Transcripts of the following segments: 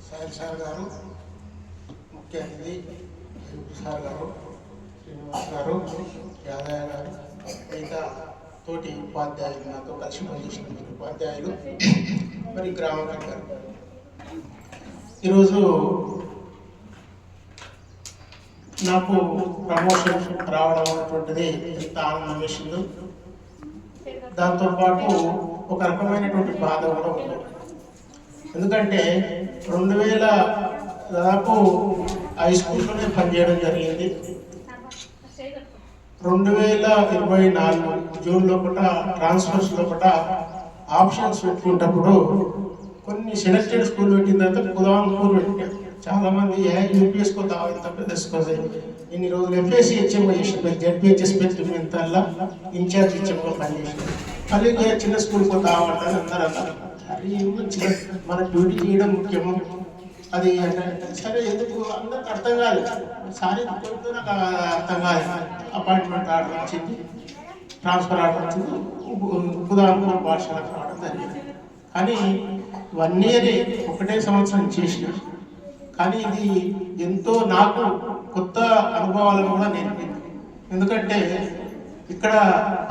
Sai sir గారు, ముఖ్య అతిథి సార్ గారు, శ్రీనివాస్ గారు, యాదయ్య గారు, మిగతా తోటి ఉపాధ్యాయులు, నాతో కలిసి పనిచేసిన ఉపాధ్యాయులు, మరి గ్రామ గారు, ఈరోజు నాకు ప్రమోషన్ రావడం అనేటువంటిది ఎంత ఆనందం వేసిందో, దాంతోపాటు ఒక రకమైనటువంటి బాధ కూడా ఉంది. ఎందుకంటే 2000 దాదాపు హై స్కూల్లోనే పనిచేయడం జరిగింది. 2024 జూన్ లోపల ట్రాన్స్ఫర్స్ లోపల ఆప్షన్స్ పెట్టుకున్నప్పుడు కొన్ని సెలెక్టెడ్ స్కూల్ పెట్టిన తర్వాత కుదాంపూర్ పెట్టారు. చాలా మంది యూపీఎస్ కొత్త ఇంత పెద్ద స్కూల్ ఇన్ని రోజులు ఎంపీఎస్సీ హెచ్ఎంఓ చేసిన జెడ్పీహెచ్ఎస్ ఇంతల్లా ఇన్ఛార్జ్ హెచ్ఎంఓ పనిచేసిన మళ్ళీ చిన్న స్కూల్ కొత్త ఆవాలంటారు. అందరూ అన్నారు మన డ్యూటీ చేయడం ముఖ్యము అది అంటే సరే, ఎందుకు అందరికి అర్థం కాలేదు. సారీ నాకు అర్థం కాలేదు. అపాయింట్మెంట్ ఆర్డర్ వచ్చింది, ట్రాన్స్ఫర్ ఆర్డర్ వచ్చింది, కుదాంపూర్ పాఠశాలకు రావడం జరిగింది. కానీ 1 ఇయర్ ఒకటే సంవత్సరం చేసిన, కానీ ఇది ఎంతో నాకు కొత్త అనుభవాలను కూడా నేర్పింది. ఎందుకంటే ఇక్కడ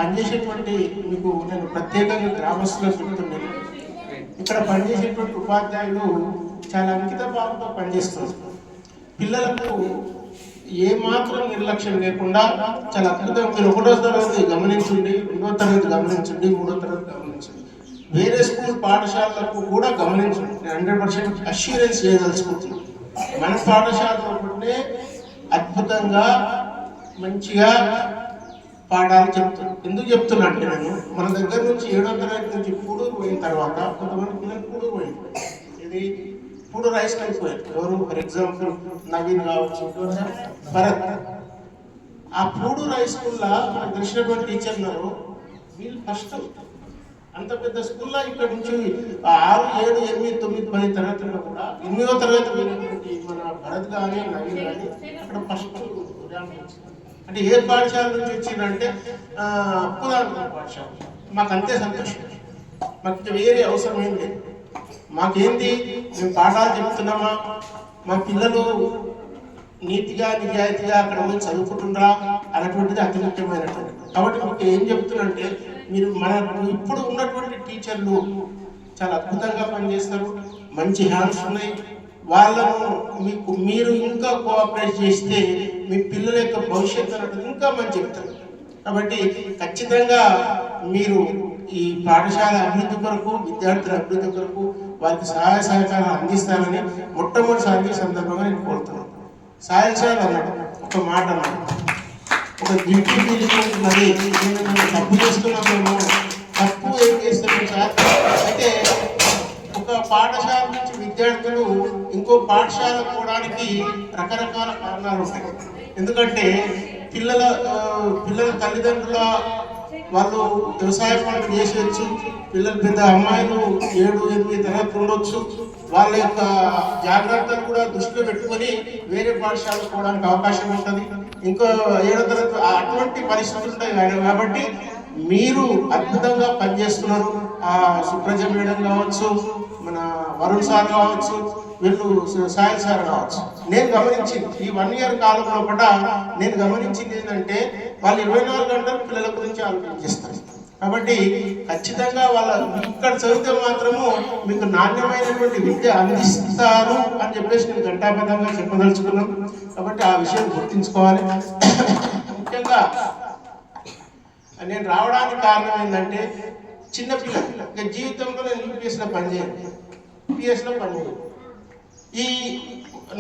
పనిచేసేటువంటి మీకు నేను ప్రత్యేకంగా గ్రామస్తులకు చెప్తున్నాను, ఇక్కడ పనిచేసేటువంటి ఉపాధ్యాయులు చాలా అంకిత భావంతో పనిచేస్తారు. పిల్లలకు ఏమాత్రం నిర్లక్ష్యం లేకుండా చాలా అద్భుతంగా మీరు 1వ తరగతి గమనించండి, 2వ తరగతి గమనించండి, 3వ తరగతి గమనించండి, వేరే స్కూల్ పాఠశాలలకు కూడా గమనించండి. 100% అష్యూరెన్స్ చేయదలుచుకుంటున్నాను. మన పాఠశాలలో ఉంటే అద్భుతంగా మంచిగా పాఠాలు చెప్తున్నాను. ఎందుకు చెప్తున్నా అంటే నేను మన దగ్గర నుంచి 7వ తరగతి నుంచి పూడూరు పోయిన తర్వాత కొంతమంది పిల్లలు పూడూరు పోయింది. ఇది పూడూరు హై స్కూల్కి పోయారు. ఎవరు ఫర్ ఎగ్జాంపుల్ నవీన్ కావచ్చు, భరత్. ఆ పూడూరు హై స్కూల్లో మనకు తెలిసినటువంటి టీచర్లు వీళ్ళు ఫస్ట్ అంత పెద్ద స్కూల్లో ఇక్కడ నుంచి 6, 7, 8, 9, 10 తరగతుల్లో కూడా 8వ తరగతి పోయినటువంటి మన భరత్ కానీ నవీన్ కానీ అక్కడ ఫస్ట్ ర్యాంక్ వచ్చింది. అంటే ఏ పాఠశాల నుంచి వచ్చిందంటే కుదాంపూర్ పాఠశాల. మాకు అంతే సంతోషం, మాకు వేరే అవసరం ఏం లేదు. మాకేంటి, మేము పాఠాలు చెప్తున్నామా, మా పిల్లలు నీతిగా నిజాయితీగా అక్కడ పోయి చదువుకుంటున్నారా అన్నటువంటిది అతి ముఖ్యమైనటువంటి. కాబట్టి మీకు ఏం చెప్తున్నంటే మీరు ఇప్పుడు ఉన్నటువంటి టీచర్లు చాలా అద్భుతంగా పనిచేస్తారు, మంచి హ్యాండ్స్ ఉన్నాయి. వాళ్ళను మీరు ఇంకా కోఆపరేట్ చేస్తే మీ పిల్లల యొక్క భవిష్యత్తు అన్నది ఇంకా మంచి చెప్తారు. కాబట్టి ఖచ్చితంగా మీరు ఈ పాఠశాల అభివృద్ధి కొరకు, విద్యార్థుల అభివృద్ధి కొరకు వారికి సహాయ సహకారాలు అందిస్తారని మొట్టమొదటిసారి ఈ సందర్భంగా నేను కోరుతున్నాను. సాయి సార్ అన్నాడు ఒక మాట, అన్నాడు ఒక డ్యూటీ తీసుకుంటున్నది, నేను తప్పు చేస్తున్నాము, తప్పు ఏం చేస్తున్నాం సార్ అయితే ఒక పాఠశాల నుంచి విద్యార్థులు ఇంకో పాఠశాల పోవడానికి రకరకాల కారణాలు ఉంటాయి. ఎందుకంటే పిల్లల తల్లిదండ్రుల వాళ్ళు వ్యవసాయ పనులు చేసేయచ్చు, పిల్లలు పెద్ద అమ్మాయిలు 7, 8 తరగతులు ఉండొచ్చు. వాళ్ళ యొక్క జాగ్రత్తలు కూడా దృష్టిలో పెట్టుకొని వేరే పాఠశాలకు పోవడానికి అవకాశం ఉంటుంది. ఇంకో 7వ తరగతి అటువంటి పరిస్థితులు ఉంటాయి. కాబట్టి మీరు అద్భుతంగా పనిచేస్తున్నారు. సుప్రజ మేడం కావచ్చు, మన వరుణ్ సార్ కావచ్చు, వీళ్ళు సాయి సార్ కావచ్చు. నేను గమనించింది ఈ 1 ఇయర్ కాలం లోపల నేను గమనించింది ఏంటంటే వాళ్ళు 24 గంటలు పిల్లల గురించి ఆలోచించేస్తారు. కాబట్టి ఖచ్చితంగా వాళ్ళ ఇక్కడ చదివితే మాత్రము మీకు నాణ్యమైనటువంటి విద్య అందిస్తారు అని చెప్పేసి నేను ఘంటాబద్ధంగా చెప్పదలుచుకున్నాను. కాబట్టి ఆ విషయం గుర్తుంచుకోవాలి. ముఖ్యంగా నేను రావడానికి కారణం ఏంటంటే చిన్నపిల్లలు జీవితంలో నేను యూపీఎస్లో పనిచేయాలి, యూపీఎస్లో పనిచేయాలి. ఈ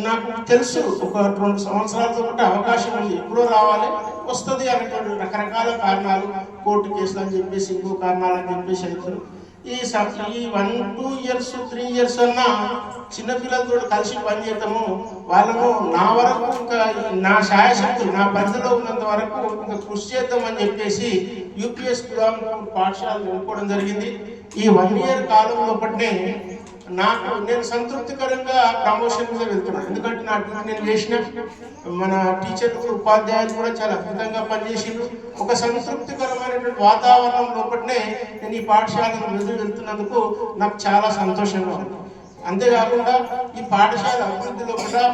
నాకు తెలుసు ఒక 2 సంవత్సరాలతో పాటు అవకాశం ఉంది, ఎప్పుడో రావాలి వస్తుంది అనేటువంటి రకరకాల కారణాలు, కోర్టు కేసులు అని చెప్పేసి, ఇంకో కారణాలు అని చెప్పేసి అవుతారు. ఈ 1, 2 ఇయర్స్ 3 ఇయర్స్ అన్నా చిన్నపిల్లలతో కలిసి పనిచేయటము, వాళ్ళను నా వరకు ఇంకా నా శాయశక్తులు నా పరిధిలో ఉన్నంత వరకు ఇంకా కృషి చేద్దామని చెప్పేసి యూపీఎస్ కుదాంపూర్ పాఠశాలను ఎన్నుకోవడం జరిగింది. ఈ 1 ఇయర్ కాలం లోపలనే నేను సంతృప్తికరంగా ప్రమోషన్ మీద వెళ్తున్నాను. ఎందుకంటే నా డ్యూటీ నేను చేసిన, మన టీచర్లు ఉపాధ్యాయులు కూడా చాలా అద్భుతంగా పనిచేసిండ్రు. ఒక సంతృప్తికరమైనటువంటి వాతావరణం లోపలనే నేను ఈ పాఠశాలను వెళ్తున్నందుకు నాకు చాలా సంతోషంగా ఉంది. అంతేకాకుండా ఈ పాఠశాల అభివృద్ధిలో కూడా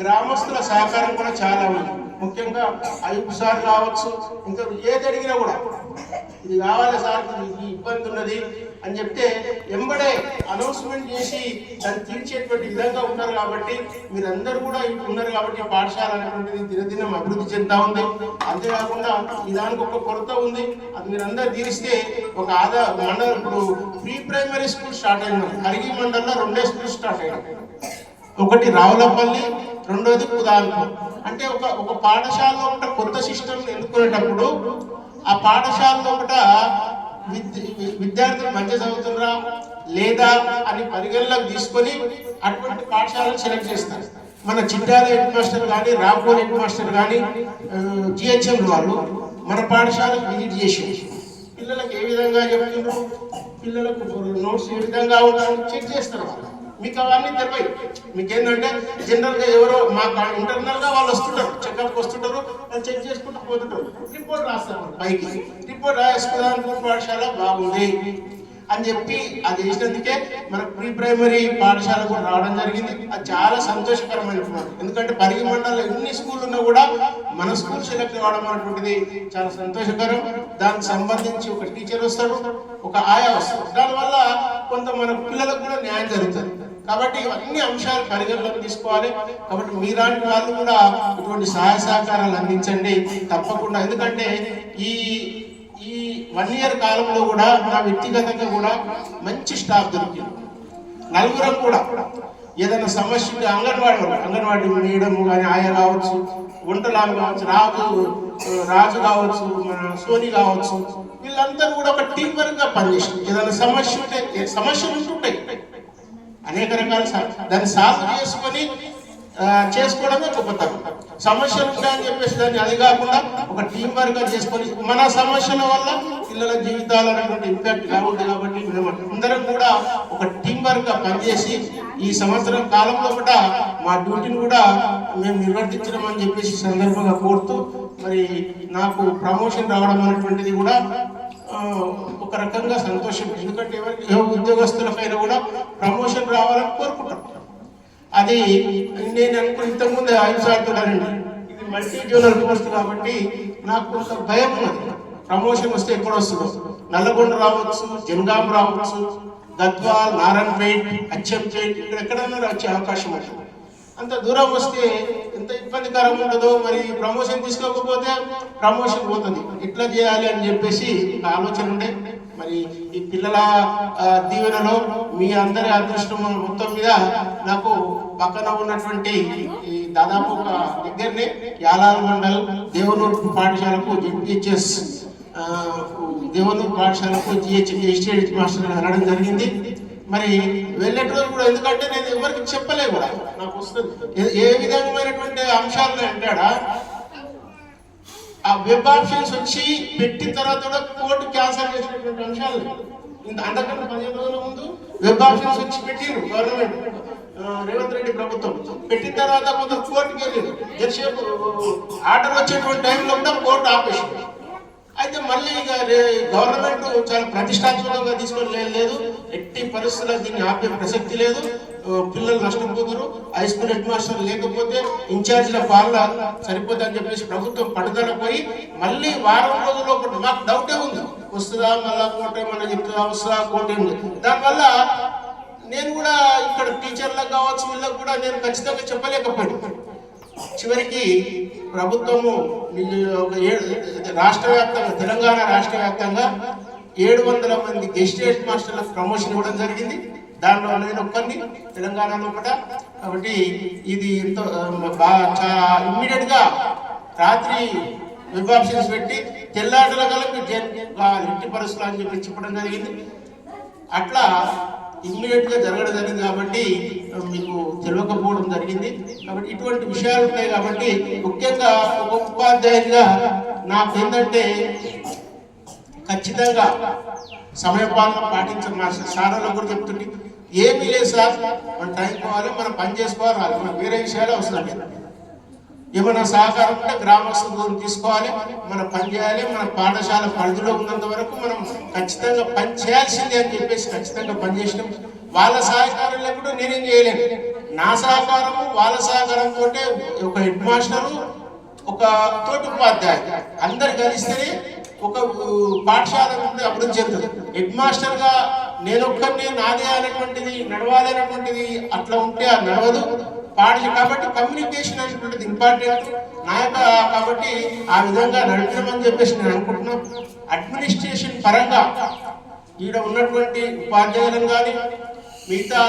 గ్రామస్తుల సహకారం కూడా చాలా ఉంది. ముఖ్యంగా అయ్యూబ్ సార్ కావచ్చు, ఇంకా ఏది అడిగినా కూడా ఇది కావాలి సార్, ఈ ఇబ్బంది ఉన్నది అని చెప్తే వెంబడే అనౌన్స్మెంట్ చేసి దాన్ని తీర్చేటువంటి విధంగా ఉన్నారు. కాబట్టి మీరందరూ కూడా ఉన్నారు కాబట్టి పాఠశాల అనేటువంటిది దినదినం అభివృద్ధి చెందుతా ఉంది. అంతేకాకుండా దానికి ఒక కొరత ఉంది, అది మీరందరూ తీరిస్తే ఒక మండలం ఇప్పుడు ప్రీ ప్రైమరీ స్కూల్ స్టార్ట్ అయింది. హరిగి మండలంలో 2 స్కూల్ స్టార్ట్ అయ్యాయి. ఒకటి రావులపల్లి, రెండోది కుదాన్పూర్. అంటే ఒక పాఠశాలలో ఒకటి కొత్త సిస్టమ్ ఎన్నుకునేటప్పుడు ఆ పాఠశాలలో ఒకట విద్యార్థులు మంచిగా చదువుతున్నారా లేదా అని పరిగణలోకి తీసుకొని అటువంటి పాఠశాలను సెలెక్ట్ చేస్తారు. మన చిట్టాల హెడ్ మాస్టర్ కానీ, రాంపూర్ హెడ్ మాస్టర్ కానీ, జిహెచ్ఎం వాళ్ళు మన పాఠశాలకు విజిట్ చేసి పిల్లలకు ఏ విధంగా చెప్తున్నారు, పిల్లలకు నోట్స్ ఏ విధంగా ఉంటారని చెక్ చేస్తారు. మీకు అవన్నీ తెలిపాయి. మీకు ఏంటంటే జనరల్గా ఎవరో మాకు ఇంటర్నల్గా వాళ్ళు వస్తుంటారు, చెకప్కి వస్తుంటారు, వాళ్ళు చెక్ చేసుకుంటూ పోతుంటారు, రిపోర్ట్ రాస్తారు. పైకి రిపోర్ట్ రాసుకోవడానికి పాఠశాల బాగుంది అని చెప్పి అది చేసినందుకే మనకు ప్రీ ప్రైమరీ పాఠశాల కూడా రావడం జరిగింది. అది చాలా సంతోషకరమైన విషయం. ఎందుకంటే పరిగి మండలంలో ఎన్ని స్కూళ్ళు ఉన్నా కూడా మన స్కూల్ సెలెక్ట్ కావడం అనేటువంటిది చాలా సంతోషకరం. దానికి సంబంధించి ఒక టీచర్ వస్తాడు, ఒక ఆయా వస్తారు. దానివల్ల కొంత మన పిల్లలకు కూడా న్యాయం జరుగుతుంది. కాబట్టి ఇవన్నీ అంశాలు పరిగణలోకి తీసుకోవాలి. కాబట్టి మీలాంటి వాళ్ళు కూడా ఇటువంటి సహాయ సహకారాలు అందించండి తప్పకుండా. ఎందుకంటే ఈ 1 ఇయర్ కాలంలో కూడా నా వ్యక్తిగతంగా కూడా మంచి స్టాఫ్ దొరికింది. నలుగురం కూడా ఏదైనా సమస్య అంగన్వాడీ మేడం కానీ ఆయా కావచ్చు, వంటలాలు కావచ్చు, రాజు కావచ్చు, మన సోని కావచ్చు, వీళ్ళందరూ కూడా ఒక టీం వర్క్ గా పనిచేస్తారు. ఏదైనా సమస్య ఉంటే సమస్యలు ఉంటుంటాయి అనేక రకాల, దాన్ని సాల్వ్ చేసుకోవడమే గొప్పతనం. సమస్యలు ఉంటాయని చెప్పేసి దాన్ని అది కాకుండా ఒక టీం వర్క్ గా చేసుకొని మన సమస్యల వల్ల పిల్లల జీవితాలు అనేటువంటి ఇంపాక్ట్ కావద్దు. కాబట్టి మేము అందరం కూడా ఒక టీం వర్క్ గా పనిచేసి ఈ సంవత్సరం కాలంలో కూడా మా డ్యూటీని కూడా మేము నిర్వర్తించడం అని చెప్పేసి సందర్భంగా కోరుతూ, మరి నాకు ప్రమోషన్ రావడం అనేటువంటిది కూడా ఒక రకంగా సంతోషం. ఎందుకంటే ఏ ఉద్యోగస్తులకైనా కూడా ప్రమోషన్ రావాలని కోరుకుంటాం. అది నేను అనుకున్న ఇంతకుముందు 5 సార్లు ఇది మల్టీ జోనల్ పోస్ట్ కాబట్టి నాకు కొంత భయం ఉన్నది. ప్రమోషన్ వస్తే ఎక్కడ వస్తుందో, నల్లగొండ రావచ్చు, జనగాం రావచ్చు, గద్వాల్, నారాయణపేట్, అచ్చంపేట్, ఇక్కడ ఎక్కడన్నా వచ్చే అవకాశం ఉంటుంది. అంత దూరం వస్తే ఎంత ఇబ్బందికరంగా ఉంటుందో. మరి ప్రమోషన్ తీసుకోకపోతే ప్రమోషన్ పోతుంది, ఎట్లా చేయాలి అని చెప్పేసి ఆలోచన ఉండే. మరి ఈ పిల్లల దీవెనలో మీ అందరి అదృష్టం మొత్తం మీద నాకు పక్కన ఉన్నటువంటి ఈ దాదాపు ఒక దగ్గరనే యాలాల్ మండల్ దేవనూరు పాఠశాలకు జెడ్పిహెచ్ఎస్ దేవనూరు పాఠశాలకు జిహెచ్ మాస్టర్ వెళ్ళడం జరిగింది. మరి వెళ్ళేటప్పుడు కూడా, ఎందుకంటే నేను ఎవరికి చెప్పలే కూడా, నాకు వస్తుంది ఏ విధమైనటువంటి అంశాలు అంటాడా ఆ వెబ్ ఆప్షన్స్ వచ్చి పెట్టిన తర్వాత కూడా కోర్టు క్యాన్సల్ చేసినటువంటి అంశాలు. అంతకన్నా 15 రోజుల ముందు వెబ్ ఆప్షన్స్ వచ్చి పెట్టిరు గవర్నమెంట్, రేవంత్ రెడ్డి ప్రభుత్వం పెట్టిన తర్వాత కొంత కోర్టుకి వెళ్ళారు. జర్సేపు ఆర్డర్ వచ్చేటువంటి టైంలో కూడా కోర్టు ఆపేసింది. అయితే మళ్ళీ ఇక గవర్నమెంట్ చాలా ప్రతిష్టాత్మకంగా తీసుకొని లేదు, ఎట్టి పరిస్థితుల్లో దీన్ని ఆపే ప్రసక్తి లేదు, పిల్లలు నష్టపోతారు, హై స్కూల్ హెడ్ మాస్టర్ లేకపోతే ఇన్ఛార్జీల పాలన సరిపోతుంది అని చెప్పేసి ప్రభుత్వం పట్టుదల పోయి మళ్ళీ వారం రోజుల్లో మాకు డౌటే ఉంది, వస్తుందా మళ్ళా కోర్టు ఏమన్నా చెప్తుందా, వస్తుందా కోర్టు ఏమి. దానివల్ల నేను కూడా ఇక్కడ టీచర్లకు కావచ్చు వీళ్ళకి కూడా నేను ఖచ్చితంగా చెప్పలేకపోయాను. చివరికి ప్రభుత్వము రాష్ట్ర వ్యాప్తంగా, తెలంగాణ రాష్ట్ర వ్యాప్తంగా 700 మంది గెస్టేట్ మాస్టర్లకు ప్రమోషన్ ఇవ్వడం జరిగింది. దాంట్లో నేను ఒక్కరిని తెలంగాణలో కూడా. కాబట్టి ఇది ఎంతో ఇమ్మీడియట్ గా రాత్రి వెబ్ ఆప్షన్స్ పెట్టి తెల్లాటల కలిపి ఎట్టి పరిస్థితులు అని చెప్పి చెప్పడం జరిగింది. అట్లా ఇమ్మీడియట్ గా జరగడం జరిగింది. కాబట్టి మీకు తెలియకపోవడం జరిగింది. కాబట్టి ఇటువంటి విషయాలు ఉంటాయి. కాబట్టి ముఖ్యంగా ఒక ఉపాధ్యాయునిగా నాకు ఏంటంటే ఖచ్చితంగా సమయపాలన పాటించడం మా సార్లు కూడా చెప్తుంది. ఏమీ లేదు సార్, మనం టైం పోవాలి, మనం పని చేసుకోవాలి, మనం వేరే విషయాలు అవసరం లేదు. ఏమైనా సహకారం ఉంటే గ్రామస్తులను తీసుకోవాలి, మనం పని చేయాలి. మన పాఠశాల పరిధిలో ఉన్నంత వరకు మనం ఖచ్చితంగా పని చేయాల్సిందే అని చెప్పేసి ఖచ్చితంగా పనిచేసినాం. వాళ్ళ సహకారం లేకుండా నేనేం చేయలేను. నా సహకారము వాళ్ళ సహకారంతో ఒక హెడ్ మాస్టరు ఒక తోటి ఉపాధ్యాయుడు అందరు కలిస్తేనే ఒక పాఠశాల అభివృద్ధి చెందుతుంది. హెడ్ మాస్టర్గా నేనొక్కరిని నాదే అనేటువంటిది నడవాలి అనేటువంటిది అట్లా ఉంటే అది నడవదు. కాబట్టి కమ్యూనికేషన్ అనేటువంటిది ఇంపార్టెంట్ నాయక. కాబట్టి ఆ విధంగా నడిపినామని చెప్పేసి నేను అనుకుంటున్నాను. అడ్మినిస్ట్రేషన్ పరంగా ఈడ ఉన్నటువంటి ఉపాధ్యాయులను కానీ మిగతా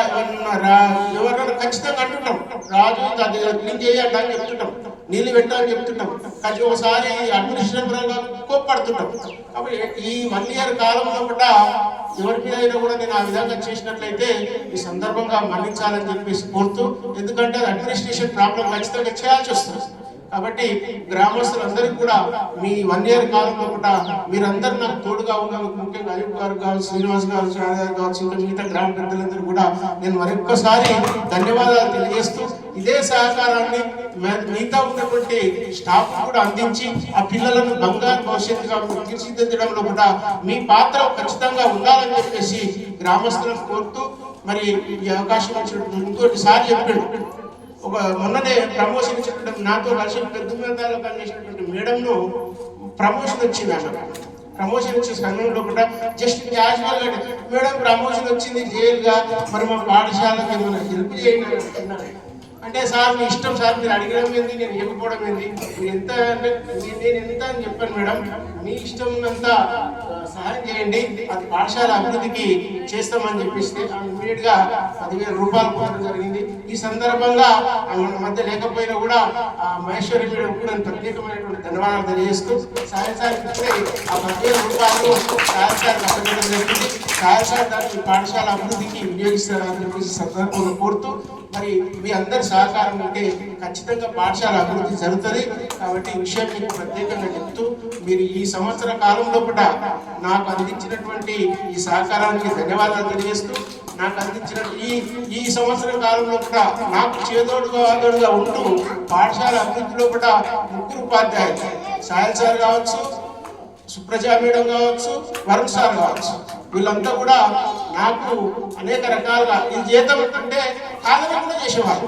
ఎవరైనా ఖచ్చితంగా అంటుంటాం, రాజు అది క్లీన్ చేయాలి అని చెప్తుంటాం, నీళ్ళు పెట్టాలని చెప్తుంటాం, కానీ ఒకసారి అడ్మినిస్ట్రేషన్ పరంగా కోప్పడుతుంటాం. కాబట్టి ఈ 1 year కాలంలో కూడా ఎవరి మీద అయినా కూడా నేను ఆ విధంగా చేసినట్లయితే ఈ సందర్భంగా మన్నించాలని చెప్పేసి కోరుతూ, ఎందుకంటే అది అడ్మినిస్ట్రేషన్ ప్రాబ్లం ఖచ్చితంగా చేయాల్సి వస్తుంది. కాబట్టి గ్రామస్తులందరికీ కూడా మీ 1 year కాలంలో కూడా మీరందరూ నాకు తోడుగా ఉన్నందుకు ముఖ్యంగా అయ్యూబ్ గారు కావచ్చు, శ్రీనివాస్ గారు, గారు కావచ్చు, ఇంకా మిగతా గ్రామ పెద్దలందరూ కూడా నేను మరొక్కసారి ధన్యవాదాలు తెలియజేస్తూ ఇదే సహకారాన్ని మిగతా ఉన్నటువంటి స్టాఫ్ కూడా అందించి ఆ పిల్లలను బంగారు భవిష్యత్తుగా తీర్చిదిద్దడంలో కూడా మీ పాత్ర ఖచ్చితంగా ఉండాలని చెప్పేసి గ్రామస్తులను కోరుతూ, మరి ఈ అవకాశం ఇచ్చినట్టు ఇంకోటిసారి చెప్పాడు. ఒక మొన్ననే ప్రమోషన్ ఇచ్చినటువంటి నాతో కలిసి పెద్ద మేధాలో పనిచేసినటువంటి మేడంను ప్రమోషన్ వచ్చింది అన్న. ప్రమోషన్ వచ్చే సమయంలో కూడా జస్ట్ క్యాజువల్ గా మేడం ప్రమోషన్ వచ్చింది జైలుగా, మరి మా పాఠశాలకి ఏమైనా హెల్ప్ చేయండి అంటే, సార్ మీ ఇష్టం సార్, మీరు అడిగడం ఏంది, నేను ఇవ్వకపోవడం ఏంది, మీరు ఎంత అంటే నేను ఎంత అని చెప్పాను మేడం, మీ ఇష్టం ఉన్నంత సహాయం చేయండి, అది పాఠశాల అభివృద్ధికి చేస్తామని చెప్పేస్తే ఇమీడియట్ గా 10,000 రూపాయలు పొందడం జరిగింది. ఈ సందర్భంగా మన మధ్య లేకపోయినా కూడా మహేశ్వరి మేడం కూడా ప్రత్యేకమైనటువంటి ధన్యవాదాలు తెలియజేస్తూ సాయం సార్ ఆ 10,000 రూపాయలు సాయం సార్ కట్టడం జరిగింది. సాయం సార్ దాన్ని పాఠశాల అభివృద్ధికి వినియోగిస్తారని చెప్పేసి సందర్భంగా కోరుతూ, మరి మీ అందరి సహకారం ఉంటే ఖచ్చితంగా పాఠశాల అభివృద్ధి జరుగుతుంది. కాబట్టి ఈ విషయం మీకు ప్రత్యేకంగా చెప్తూ, మీరు ఈ సంవత్సర కాలంలో కూడా నాకు అందించినటువంటి ఈ సహకారానికి ధన్యవాదాలు తెలియజేస్తూ, నాకు అందించిన ఈ సంవత్సర కాలంలో కూడా నాకు చేదోడుగా ఉంటూ పాఠశాల అభివృద్ధిలో కూడా 3 ఉపాధ్యాయులు, సాయల్ సార్ కావచ్చు, సుప్రజా మేడం కావచ్చు, వరుణ్ సార్ కావచ్చు, వీళ్ళంతా కూడా నాకు అనేక రకాలుగా ఈ జీతం అంటే కాదని కూడా చేసేవారు.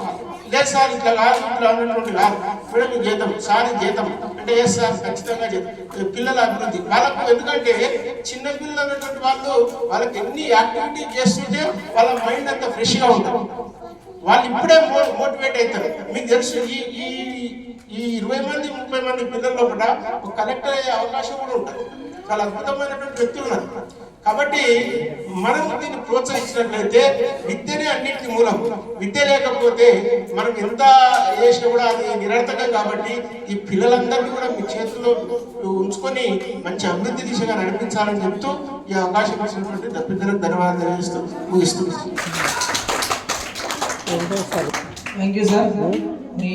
లేదు సార్ ఇట్లా కాదు, ఇట్లా ఉన్నటువంటి కాదు మేడం ఈ జీతం, సార్ జీతం అంటే ఏ సార్ ఖచ్చితంగా జీతం. పిల్లల అభివృద్ధి వాళ్ళకు, ఎందుకంటే చిన్న పిల్లలు అన్నటువంటి వాళ్ళకి ఎన్ని యాక్టివిటీ చేస్తుంటే వాళ్ళ మైండ్ అంతా ఫ్రెష్గా ఉంటుంది, వాళ్ళు ఇప్పుడే మోటివేట్ అవుతారు. మీకు తెలుసు ఈ 20 మంది 30 మంది పిల్లల్లో కూడా ఒక కలెక్టర్ అయ్యే అవకాశం కూడా ఉంటుంది. చాలా అద్భుతమైనటువంటి వ్యక్తులు ఉన్నారు. కాబట్టి మనం దీన్ని ప్రోత్సహించినట్లయితే విద్యనే అన్నింటికి మూలం. విద్య లేకపోతే మనం ఎంత చేసినా కూడా అది నిరర్థకం. కాబట్టి ఈ పిల్లలందరినీ కూడా మీ చేతుల్లో ఉంచుకొని మంచి అభివృద్ధి దిశగా నడిపించాలని చెప్తూ ఈ అవకాశం ఇచ్చినటువంటి పెద్దలకు ధన్యవాదాలు తెలియజేస్తూ ముగిస్తున్నాను. Thank you sir. మీ